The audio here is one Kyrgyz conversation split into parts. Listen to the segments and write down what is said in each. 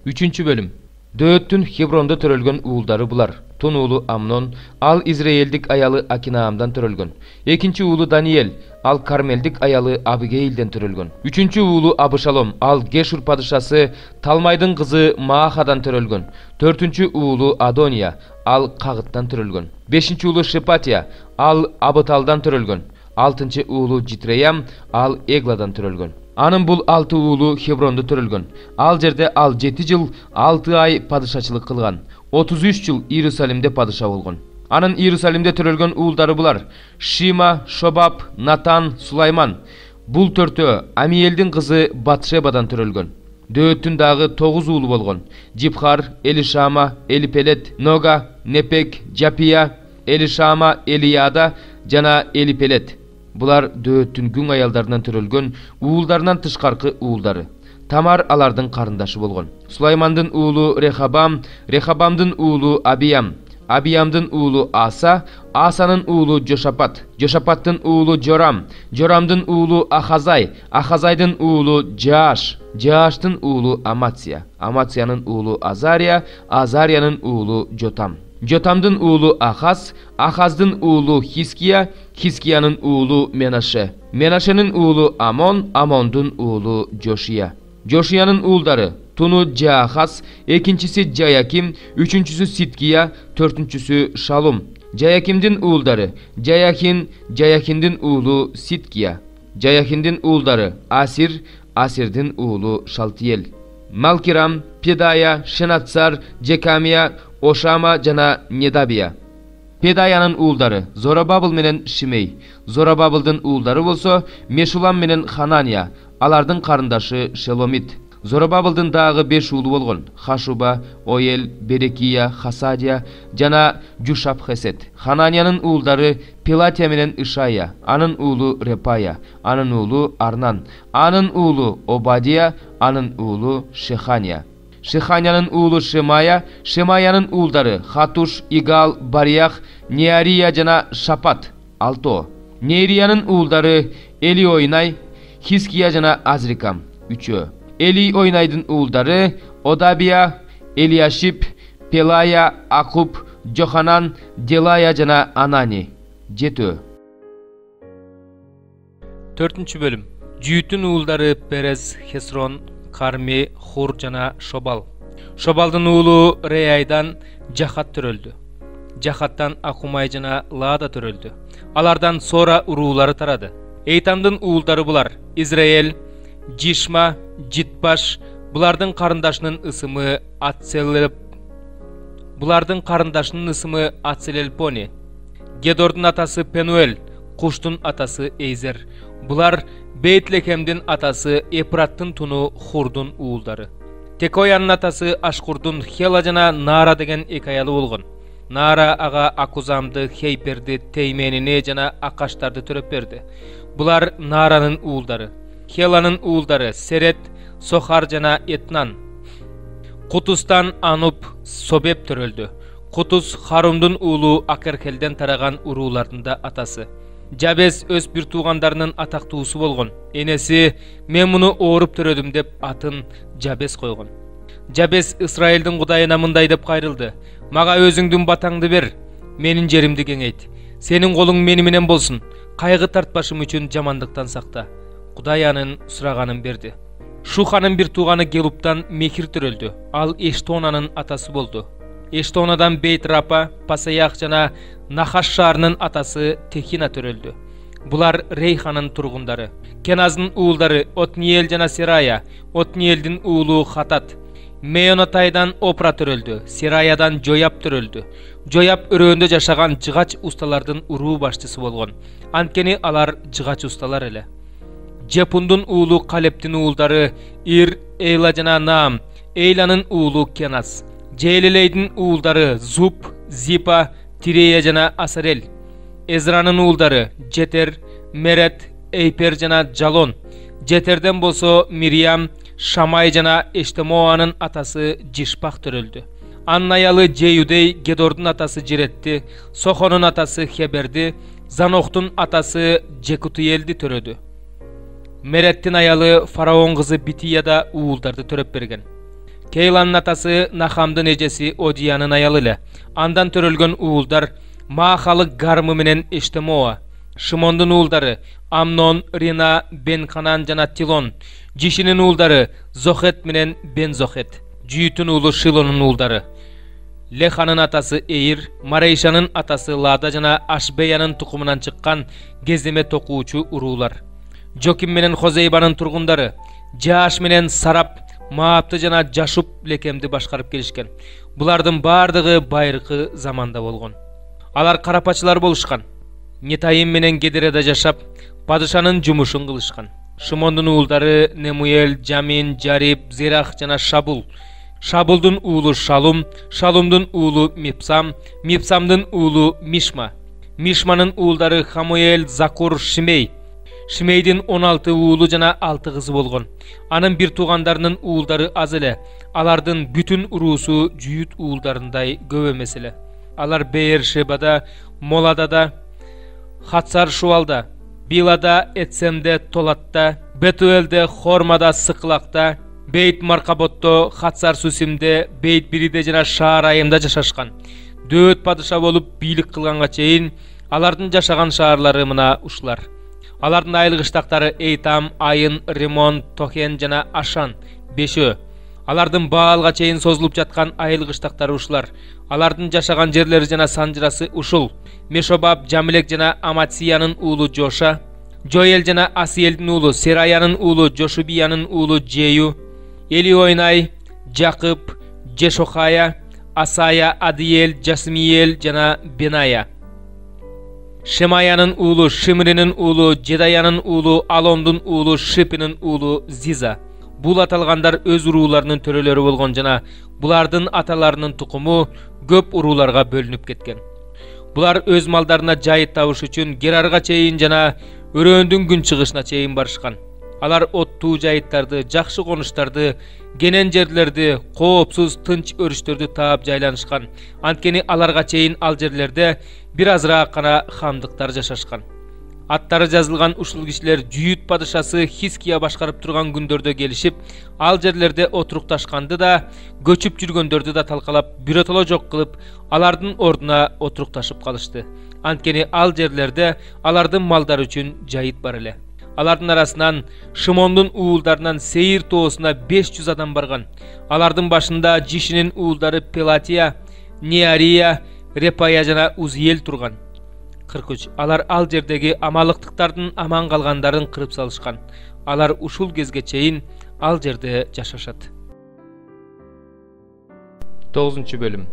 3. bölüm. Dööттün Hebronda törölgön uğuldары bular. Tun uğulu Amnon, al İzraeldik ayalı Akinaam'dan törölgön. 2. uğulu Daniel, al Karmeldik ayalı Abigail'den törölgön. 3. uğulu Abışalom, al Geshur padişası Talmaydın kızı Maaha'dan törölgön. 4. uğulu Adonia, al Kağıt'tan törölgön. 5. uğulu Şepatya, al Abatal'dan törölgön. 6. uğulu Citreyam, al Egla'dan törölgön. Anın bul 6 uğulu Hebronda törölgön. Al jerde al 7 yıl 6 ay padişaçılık kılgan. 33 yıl Yerusalimde padişah bolgon. Anın Yerusalimde törölgön uğuldары bular: Şima, Şobab, Natan, Sulayman. Bul törtö Amiyeldin kızı Batşeba'dan törölgön. Dööttün dağı 9 uğulu bolgon: Cibhar, Elişama, Elipelet, Noga, Nepek, Japiya, Elişama, Eliyada, jana Elipelet. Bular dööttün gün ayallarından törölgön uğuldarынан tışkarkı uğuldары. Tamar alardın karındaşı bolgon. Sulaymandın uğulu Rehabam, Rehabamdın uğulu Abiyam, Abiyamdın uğulu Asa, Asa'nın uğulu Joşapat, Joşapat'tın uğulu Joram, Joramdın uğulu Ahazay, Ahazay'dın uğulu Jaaş, Jaaş'tın uğulu Amatsya, Amatsya'nın uğulu Azarya, Azarya'nın uğulu Jotam. Jotamdın uğulu Ahaz, Ahaz'dın uğulu Hiskiya, Hiskiya'nın uğulu Menaşe, Menaşe'nin uğulu Amon, Amon'dun uğulu Joşiya. Joşiya'nın uğulları: Tunu Cahaz, ikincisi Cayakim, üçüncüsü Sitkiya, dördüncüsü Şalum. Cayakim'din uğulları: Cayakin, Cayakindin uğulu Sitkiya. Cayakindin uğulları: Asir, Asir'din uğulu Şaltiyel. Malkiram, Pedaya, Şenatsar, Cekamiya, Oşama, jana Nedabiya. Pedaya'nın uğulları: Zorobabel menen Şimey. Zorobabel'din uğulları bolsa Meşulam menen Hananya. Alardın karındaşı Şelomit. Zorobabel'din dağı 5 uğulu bolgon: Haşuba, Oyel, Berekiya, Hasadya, jana Jushab-Heset. Hananya'nın uğulları: Pelatya menen Işaya. Anın uğulu Repaya, anın uğulu Arnan, anın uğulu Obadiya, anın uğulu Şehanya. Şehanya'nın uğulu Şemaya, Şemaya'nın uğulları: Hatuş, İgal, Bariyah, Neariya, jana Şapat. 6. Neariya'nın uğulları: Eli Oynay, Hiskiya, jana Azrikam. 3. Eli Oynaydın uğulları: Odabiya, Eliyaşip, Pelaya, Akub, Johanan, Delaya, jana Anani. 7. 4. bölüm. Cüyütün uğulları: Perez, Hesron, Karmi, Hur, jana Şobal. Şobaldın uğulu Reyay'dan Jahat töröldü. Jahat'tan Akumay, jana Lada töröldü. Alardan sonra uruğuları taradı. Eytamdın uğulları bular: İzrail, Cişma, Citbaş. Bulardın karındaşının ısımı Atselelponi. Gedordun atası Penuel, Kuştun atası Eyzer. Bular Beytlekem'din atası Eprattın tunu Hurdun uğulları. Tekoyanın atası Aşkurdun Hela, jana Nara degen ekayalı olgun. Nara ağa Akuzamdı, Heyperdi, Teymenini, jana Akaştardı töröp berdi. Bular Nara'nın uğulları. Hela'nın uğulları: Seret, Sohar, jana Etnan. Kutus'tan Anup, Sobeb töröldü. Kutus Harumdun uğulu Akerkel'den taragan uruğulardında atası. Jabez öz bir tuğandarının ataktuğusu bolgon. Enesi: "Men munu oğurup törödüm" dep atın Jabez koygon. Jabez İsrail'din Kudayına mınday dep kayrıldı: "Maga özüңdün batаңды ber, menin jerimdi kengeyt. Senin kolun meni menen bolsun. Kaygı tartpaşım üçün jamandыкtan sakta." Kudayanın suraganın berdi. Şuhanın bir tuğanı Gelup'tan Mekir töröldü. Al Eştona'nın atası boldu. Eştona'dan Beyt Rapa, Pasayah, jana Nahaş şaharının atası Tehina töröldü. Bular Reyhan'ın turgunları. Kenaz'ın uğulları: Otniel, jana Seraya. Otniel'din uğulu Hatat. Meyonotay'dan Opra töröldü. Seraya'dan Joyap töröldü. Joyap öröğünde jaşagan jıgaç ustalardın uruğu başçısı bolgon. Antkeni alar jıgaç ustalar ele. Jepundun uğulu Kalep'tin uğulları: Ir, Eyla, jana Naam. Eyla'nın uğulu Kenaz. Ceyleleydin uğulları: Zub, Zipa, Tireya, jana Asarel. Ezra'nın uğulları: Jeter, Meret, Eyper, jana Jalon. Jeter'den bolso Miryam, Şamay, jana Eştemoa'nın atası Cişpah töröldü. Annayalı Ceyudey Gedordun atası Ciretti. Sohon'un atası Heberdi. Zanohtun atası Cekutiyeldi törödü. Merettin ayalı Faraon kızı Bitiya'da uğuldardı töröp bergen. Keylan'ın atası Naham'dın ejesi Odiyan'ın ayalı ile. Andan törölgön uğulдар Mahalı Garmı menen Eştemoa. Şimondun uğuldarı Amnon, Rina, Ben-Hanan jana Tilon. Jişinin uğuldarı Zohet menen Ben-Zohet. Jüyütün uğulu Şilon'un uğuldarı. Lehan'ın atası Eir, Mareyşan'ın atası Lada jana Aşbeya'nın tukumundan çıkkan gezeme tokuuçu urular. Jokim menen Hozeyba'nın turgundarı, Jaş menen Sarap, Maaptı jana Jaşup lekemdi başkarıp gelişken. Bulardın bardığı bayrıkı zamanda bolgon. Alar karapaçılar boluşkan. Netayim menen Gederede jaşap, padışanın jumuşun kılışkan. Şimondun uğuldarı Nemuel, Jamin, Jarib, Zerah jana Şabul. Şabuldun uğulu Şalum, Şalumdun uğulu Mipsam, Mipsamdın uğulu Mişma. Mişma'nın uğuldarı Hamuel, Zakur, Şimey. Şimey'din 16 uğulu jana 6 kızı bolgon. Anın bir tuğandarının uğuldarı az ele. Alardın bütün urusu Jüyüt uğuldarınday göve mesele. Alar Beer-Şeba'da, Molada da, Hatsar Şuval'da, Bila'da, Etsem'de, Tolat'ta, Betuel'de, Horma'da, Sıkılak'ta, Beyt Markabot'ta, Hatsar Susim'de, Beyt Biri'de jana Şaharayım'da jaşaşkan. Dööt padışa bolup bilik kılganga çeyin, alardın jaşagan şaharlары mına uşlar. Alardın aylık iştaktары Eytam, Ayın, Rimon, Tohen jana Aşan, Beşö. Alardın Baalga çeyin sozulup jatkan aylık iştaktары uşlar. Alardın jaşagan jerleri jana sanjırası uşul. Meshobab, Jamilek jana Amatsiyanın uğulu Joşa. Joel jana Asiyel'din uğulu Serayanın uğulu Joşubiyanın uğulu Jeyu. Elioynay, Jakıp, Jeshohaya, Asaya, Adiyel, Jasmiyel jana Benaya. Şemayanın uğulu Şimri'nin uğulu Cedayanın uğulu Alondun uğulu Şipi'nin uğulu Ziza. Bul atalgandar öz urularının töreleri bolgon jana bulardın atalarının tukumu köp urularga bölünüp ketken. Bular öz maldarına jayıt tabuş üçün Gerarga çeyin jana Öröndün gün çıgışına çeyin barışkan. Alar ottuu jayıttardı, jakşı konuştardı, genen jerlerdi, koopsuz tınç örüştördü taap jaylanışkan. Antkeni alarga çeyin al jerlerde birazra kana hamdıktar jaşaşkan. Attары жазылган ушул кишилер Жүйүт падышасы Хиския башкарып турган күндөрдө келишип, ал жерлерде отурукташканды да, көчүп жүргөндөрдү да талкалап, биротоло жок кылып, алардын ордуна отурукташып калышты. Анткени ал жерлерде алардын малдары үчүн жайыт бар эле. Алардын арасынан Шимондун уулдарынан Сейир тоосуна 500 адам барган. Алардын башында Жишинин уулдары Пелатия, Неария, Репая жана Узиел турган. 43. Алар ал жердеги амалыктыктардын аман калгандарын кырып салышкан. Алар ушул кезге чейин ал жерде жашашат. 9 бөлүм.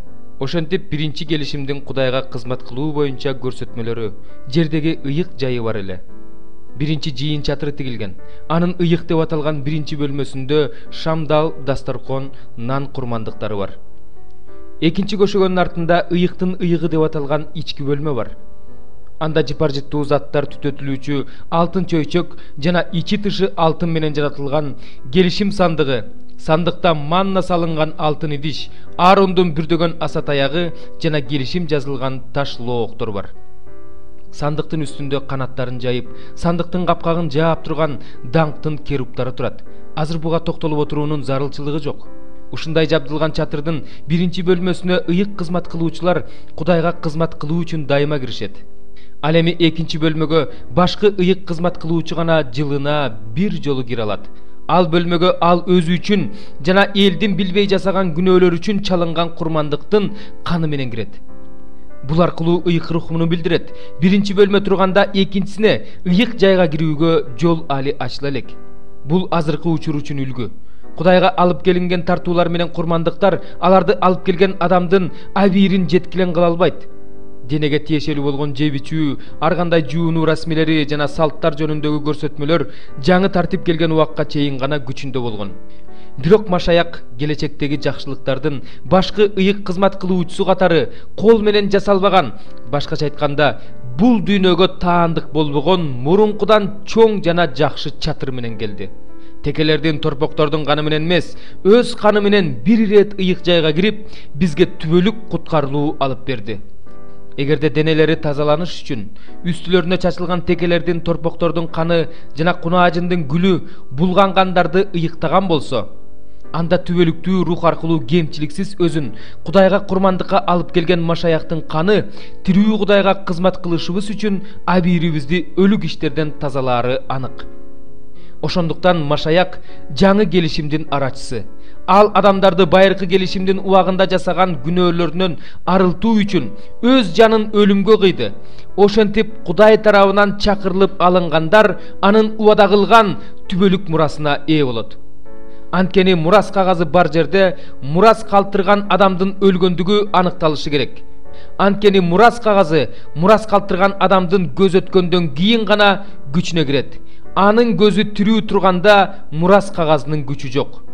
Ошентип биринчи келишимдин Кудайга кызмат кылуу боюнча көрсөтмөлөрү жердеги ыйык жайы бар эле. Биринчи жыйын чатыры тигилген. Анын ыйык деп аталган биринчи бөлмөсүндө шамдал, дастаркон, нан курмандыктары бар. Экинчи көшөгөнүн артында ыйыктын ыйыгы деп аталган ички бөлмө бар. Анда жыпар-жыттуу заттар түтөтүлүүчү алтын чөйчөк жана ичи тышы алтын менен жаратылган келишим сандыгы, сандыкта манна салынган алтын идиш, Аарондун бүрдөгөн аса таягы жана келишим жазылган таш лооктор бар. Сандыктын үстүндө канаттарын жайып, сандыктын капкагын жаап турган даңктын керуптары турат. Азыр буга токтолуп отуруунун зарылчылыгы жок. Ушундай жабдылган чатырдын биринчи бөлмөсүнө ыйык кызмат кылуучулар Кудайга кызмат кылуу үчүн дайыма киришет. Ал эми экинчи бөлмөгө башкы ыйык кызмат кылуучу гана жылына бир жолу кире алат. Ал бөлмөгө ал өзү үчүн жана элдин билбей жасаган күнөөлөр үчүн чалынган курмандыктын каны менен кирет. Бул аркылуу ыйык рухмуну билдирет. Биринчи бөлмө турганда экинчисине ыйык жайга кирүүгө жол али ачыла элек. Бул азыркы учур үчүн үлгү. Кудайга алып келинген тартуулар менен курмандыктар аларды алып келген адамдын абийирин жеткилен кыла албайт. Денеге тиешелүү болгон жеп ичүү, ар кандай жуунуу расмилери жана салттар жөнүндөгү көрсөтмөлөр жаңы тартип келген убакка чейин гана күчүндө болгон. Бирок Машаяк келечектеги жакшылыктардын башкы ыйык кызмат кылуучусу катары кол менен жасалбаган, башкача айтканда, бул дүйнөгө таандык болбогон мурункудан чоң жана жакшы чатыр менен келди. Текелердин торпоктордун каны менен эмес, өз каны менен бир ирет ыйык жайга кирип, бизге түбөлүк куткарылуу алып берди. Эгерде денелери тазаланыш үчүн үстүлөрүнө чачылган текелердин торпоктордун каны жана кунаажындын гүлү булган кандарды ыйыктаган болсо, анда түбөлүктүү рух аркылуу кемчиликсиз өзүн Кудайга курмандыкка алып келген Машаяктын каны тирүү Кудайга кызмат кылышыбыз үчүн абийирибизди өлүк иштерден тазалаары анык. Ошондуктан Машаяк жаңы келишимдин арачысы. Ал адамдарды байыркы келишимдин убагында жасаган күнөөлөрүнөн арылтуу үчүн өз жанын өлүмгө кыйды. Ошентип Кудай тарабынан чакырылып алынгандар анын убада кылган түбөлүк мурасына ээ болот. Анткени мурас кагазы бар жерде мурас калтырган адамдын өлгөндүгү аныкталышы керек. Анткени мурас кагазы мурас калтырган адамдын көз өткөндөн кийин гана күчүнө кирет. Анын көзү тирүү турганда мурас кагазынын күчү жок.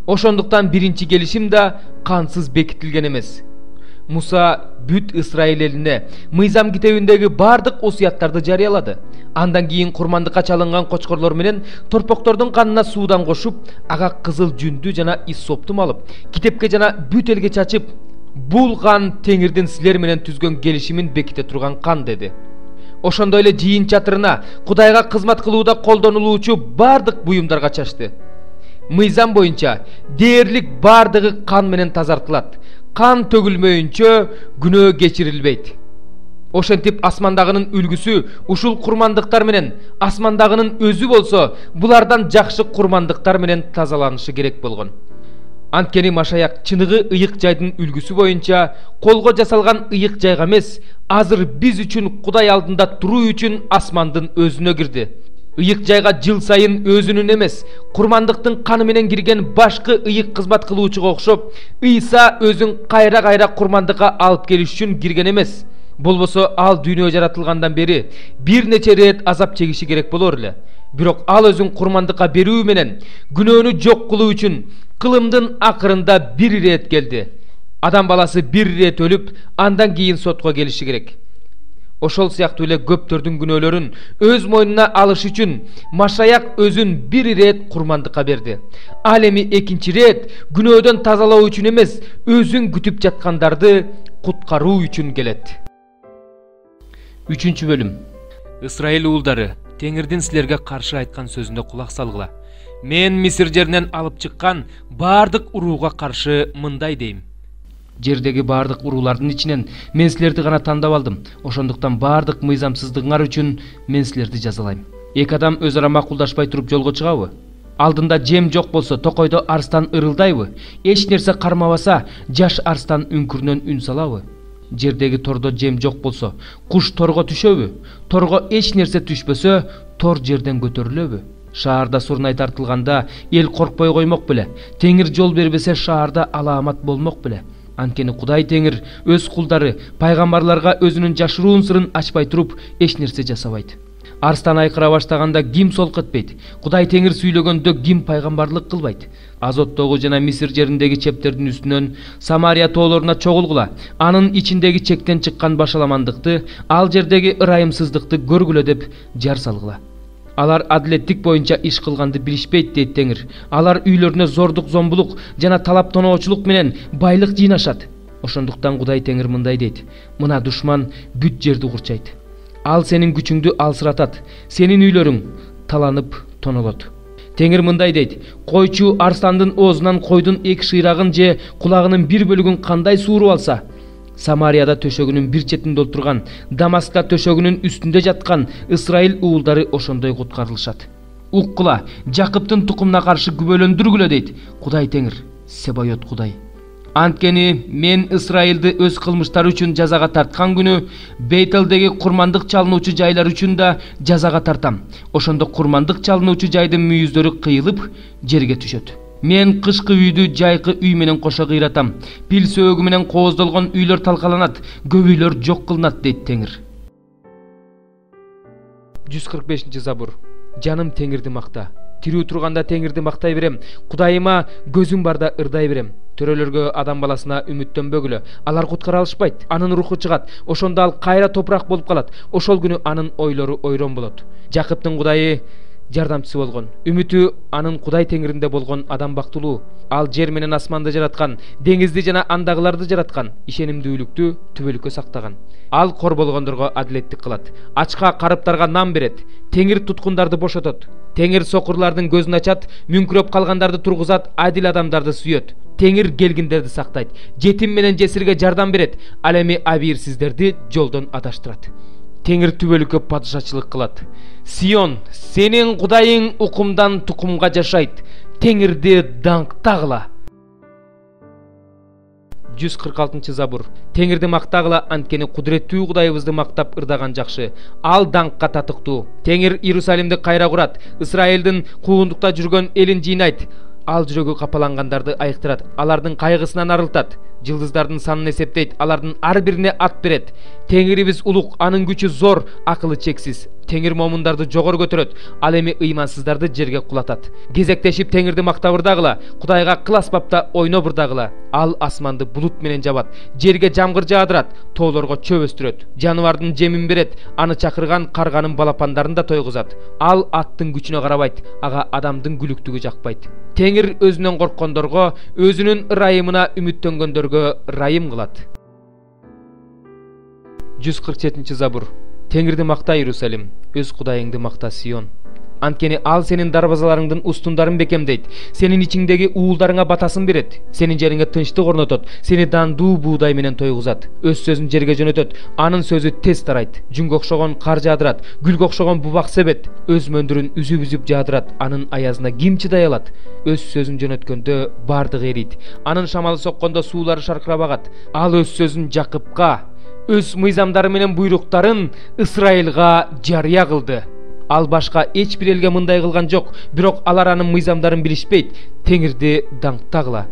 Ошондуктан биринчи келишим да кансыз бекитилген эмес. Муса бүт Исраил элине Мыйзам китебиндеги бардык осуяттарды жарыялады. Андан кийин курмандыкка чалынган кочкорлор менен торпоктордун канына суудан кошуп, ага кызыл жүндү жана иссопту малып, китепке жана бүт элге чачып, бул кан Теңирдин силер менен түзгөн келишимин беките турган кан деди. Ошондой эле жыйын чатырына Кудайга кызмат кылууда колдонулуучу бардык буюмдарга чачты. Мыйзам боюнча дээрлик бардыгы кан менен тазартылат. Кан төгүлмөйүнчө күнөө кечирилбейт. Ошентип асмандагынын үлгүсү ушул курмандыктар менен, асмандагынын өзү болсо булардан жакшы курмандыктар менен тазаланышы керек болгон. Анткени Машаяк чыныгы ыйык жайдын үлгүсү боюнча колго жасалган ыйык жайга эмес, азыр биз үчүн Кудай алдында туруу үчүн асмандын өзүнө кирди. Ыйык жайга жыл сайын өзүнүн эмес, курмандыктын каны менен кирген башкы ыйык кызмат кылуучуга окшоп, Ыйса өзүн кайра-кайра курмандыкка алып келиш үчүн кирген эмес. Болбосо ал дүйнө жаратылгандан бери бир нече рет азап чегиши керек болор эле. Бирок ал өзүн курмандыкка берүү менен күнөөнү жок кылуу үчүн кылымдын акырында бир рет келди. Адам баласы бир рет өлүп, андан кийин сотко келиши керек. Ошол сыяктуу эле көптөрдүн күнөөлөрүн өз мойнуна алыш үчүн Машаяк өзүн бир рет курмандыкка берди. Ал эми экинчи рет күнөөдөн тазалоо үчүн эмес, өзүн күтүп жаткандарды куткаруу үчүн келет. 3 бөлүм. Исраил уулдары, Теңирдин силерге каршы айткан сөзүнө кулак салгыла. Мен Мисир жеринен алып чыккан бардык урууга каршы мындай дейм. Жердеги бардык уруулардын ичинен мен силерди гана тандап алдым. Ошондуктан бардык мыйзамсыздыгыңар үчүн мен силерди жазалайм. Эки адам өз ара макулдашпай туруп жолго чыгабы? Алдында жем жок болсо токойдо арстан ырылдайбы? Эч нерсе кармабаса, жаш арстан үңкүрүнөн үн салабы? Жердеги тордо жем жок болсо, куш торго түшөбү? Торго эч нерсе түшпөсө, тор жерден көтөрүлөбү? Шаарда сурнай тартылганда эл коркпой коймок беле? Теңир жол бербесе шаарда алаамат болмок беле? Анткени Кудай Теңир өз кулдары, пайгамбарларга өзүнүн жашыруун сырын ачпай туруп эч нерсе жасабайт. Арстан айкыра баштаганда ким солк этпейт? Кудай Теңир сүйлөгөндө ким пайгамбарлык кылбайт? Азоттогу жана Мисир жериндеги чептердин үстүнөн Самария тоолоруна чогулгула. Анын ичиндеги чектен чыккан башаламандыкты, ал жердеги ырайымсыздыкты көргүлө деп жар салгыла. Алар адилеттик боюнча иш кылганды билишпейт дейт Теңир. Алар үйлөрүнө зордук, зомбулук жана талап тоноочулук менен байлык жыйнашат. Ошондуктан Кудай Теңир мындай дейт: мына душман бүт жерди курчайт. Ал сенин күчүңдү алсыратат, сенин үйлөрүң таланып тонолот. Теңир мындай дейт: койчу арстандын оозунан койдун эки шыйрагын же кулагынын бир бөлүгүн кандай сууруп алса, Самарияда төшөгүнүн бир четинде отурган, Дамаскта төшөгүнүн үстүндө жаткан Исраил уулдары ошондой куткарылышат. Уккула, Жакыптын тукумуна каршы күбөлөндүргүлө дейт Кудай Теңир, Себайот Кудай. Анткени мен Исраилди өз кылмыштары үчүн жазага тарткан күнү Бейтелдеги курмандык чалынуучу жайлар үчүн да жазага тартам. Ошондо курмандык чалынуучу жайдын мүйүздөрү кыйылып жерге түшөт. Мен кышкы үйдү жайкы үй менен кошо кыйратам. Пил сөөгү менен кооздолгон үйлөр талкаланат, көп үйлөр жок кылынат дейт Теңир. 145 Забур. Жаным Теңирди макта. Тирүү турганда Теңирди мактай берем. Кудайыма көзүм барда ырдай берем. Төрөлөргө адам баласына үмүттөнбөгүлө. Алар куткара алышпайт. Анын руху чыгат. Ошондо ал кайра топурак болуп калат. Ошол күнү анын ойлору ойрон болот. Жакыптын Кудайы жардамчысы болгон. Үмүтү анын Кудай теңиринде болгон адам бактылуу. Ал жер менен асманды жараткан, деңизди жана андагыларды жараткан, ишенимдүүлүктү түбөлүккө сактаган. Ал кор болгондорго адилеттик кылат. Ачка карыптарга нам берет. Теңир туткундарды бошотот. Теңир сокурлардын көзүн ачат, мүңкүрөп калгандарды тургузат, адил адамдарды сүйөт. Теңир келгиндерди сактайт. Жетим менен жесирге жардам берет. Ал эми абийирсиздерди жолдон адаштырат. Теңир түбөлүккө падышачылык кылат. Сион, сенин Кудайың укумдан тукумга жашайт. Теңирди даңктагыла. 146 Забур. Теңирди мактагыла, анткени кудуреттүү Кудайыбызды мактап ырдаган жакшы. Ал даңкка татыктуу. Теңир Иерусалимди кайра курат. Исраилдин куугундукта жүргөн элин жыйнайт. Ал жүрөгү капалангандарды айыктырат. Алардын кайгысынан арылтат. Жылдыздардын санын эсептейт. Алардын ар бирине ат берет. Теңирибиз улук, анын күчү зор, акылы чексиз. Теңир момундарды жогору көтөрөт. Ал эми ыймансыздарды жерге кулатат. Кезектешип теңирди мактап ырдагыла. Кудайга кыл асбапта ойноп ырдагыла. Ал асманды булут менен жабат. Жерге жамгыр жаадырат. Тоолорго чөп өстүрөт. Жаныбардын жемин берет. Аны чакырган карганын балапандарын да тойгузат. Ал аттын күчүнө карабайт. Ага адамдын күлүктүгү жакпайт. Теңир өзүнөн корккондорго, өзүнүн ырайымына үмүттөнгөндөргө ырайым кылат. 147 Забур. Теңирди макта Иерусалим, өз Кудайыңды макта Сион. Анткени ал сенин дарбазаларыңдын устундарын бекемдейт, сенин ичиңдеги уулдарыңа батасын берет, сенин жериңе тынчтык орнотот, сени дандуу буудай менен тойгузат, өз сөзүн жерге жөнөтөт, анын сөзү тез тарайт, жүнгө окшогон кар жаадырат, гүлгө окшогон бубак себет, өз мөндүрүн үзүп-үзүп жаадырат, анын аязына ким чыдай алат? Өз сөзүн жөнөткөндө бардыгы эрийт, анын шамалы соккондо суулары шаркырабагат, ал өз сөзүн Жакыпка, өз мыйзамдары менен буйруктарын Исраилга жарыя кылды. Ал башка эч бир элге мындай кылган жок, бирок алар анын мыйзамдарын билишпейт. Теңирди даңктагыла.